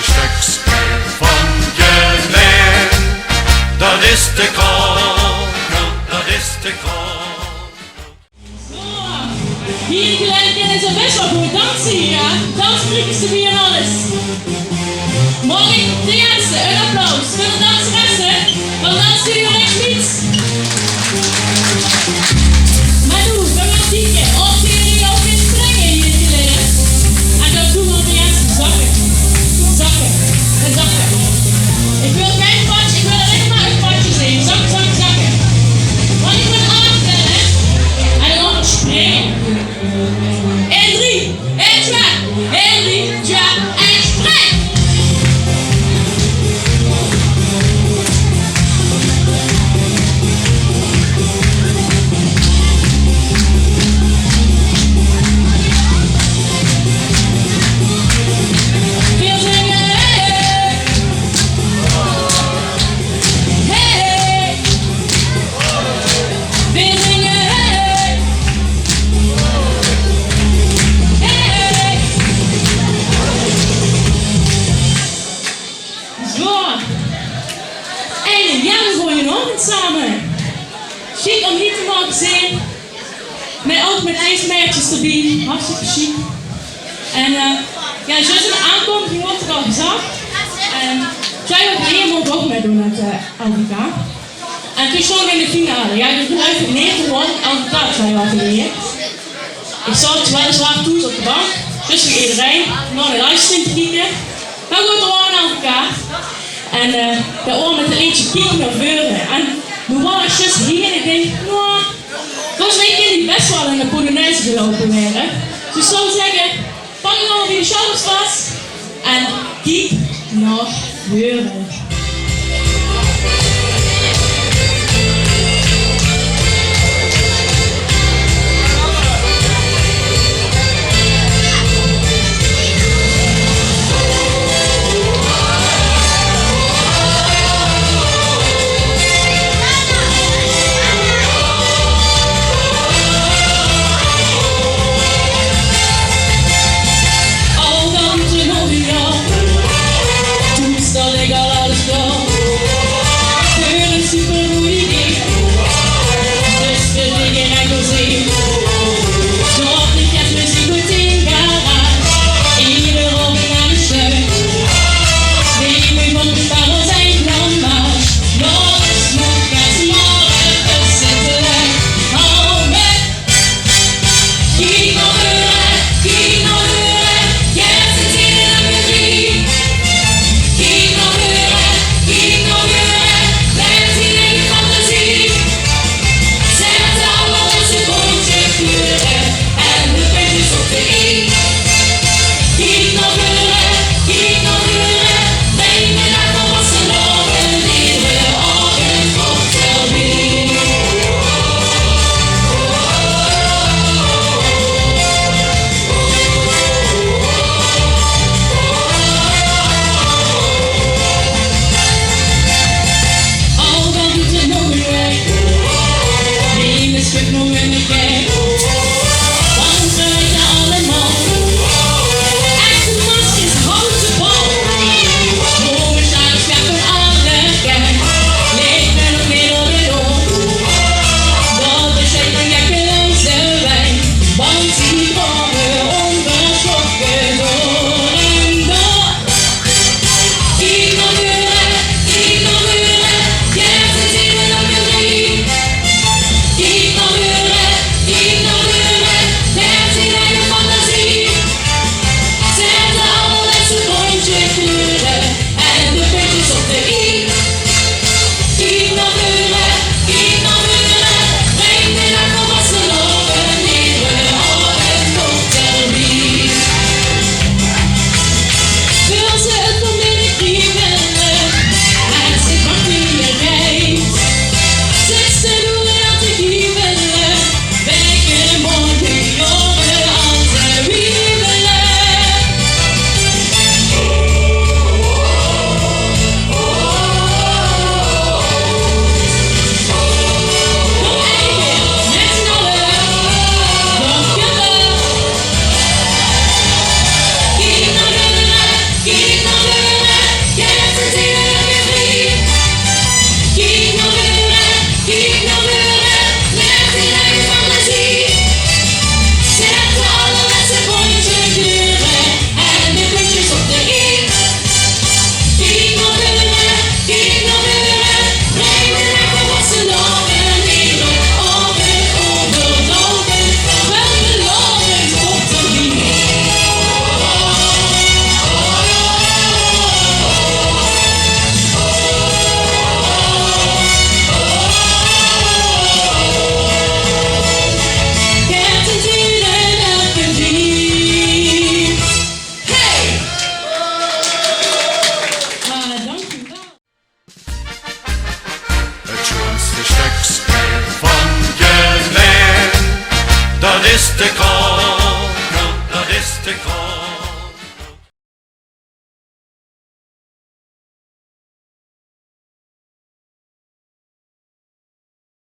stukspel van Jelijn. Dat is de kogel, dat is de kogel. Hier in Gelijk kennen ze best wel goed dansen hier, ja? Dansprikkers erbij en alles. Morgen de eerste, een applaus voor de danseressen van Dansstudio Rechtsfiets. Maar nu, we gaan kijken of jullie ook in springen hier in Gelijk. En dan doen we de eerste zakken. Zakken en zakken. Ik wil geen patje, ik wil alleen maar een patje zien. Zakken, zakken, zakken. Want ik moet aftellen en dan nog springen. 1, 3, 1, 2, 1, 3, 2, 1, spring! Veel zingen, hey! Hey! Veel zingen, hey! Hey! Zo. En ja, we gooien nog eens samen. Chic om hier te mogen zien. Ook met ijsmerkjes erbij. Hartstikke chic. En ja, zoals het aankomt, die wordt er al gezegd. En zij ook hier moet ook meedoen met LVK. En toen stond ik in de finale. Ja, de geluid van 9 gewonnen. LVK zijn al geleerd. Ik zat weliswaar toe op de bank. Tussen iedereen. Nog een livestream te kijken. Maar goed, er waren aan elkaar. En de oor met een eentje kieken naar voren. En toen was ik juist hier en ik denk, nou, volgens mij kan die best wel in de Polonaise gelopen werden. Dus ik zou zeggen, pak je nou weer de schouders vast en kiek naar voren.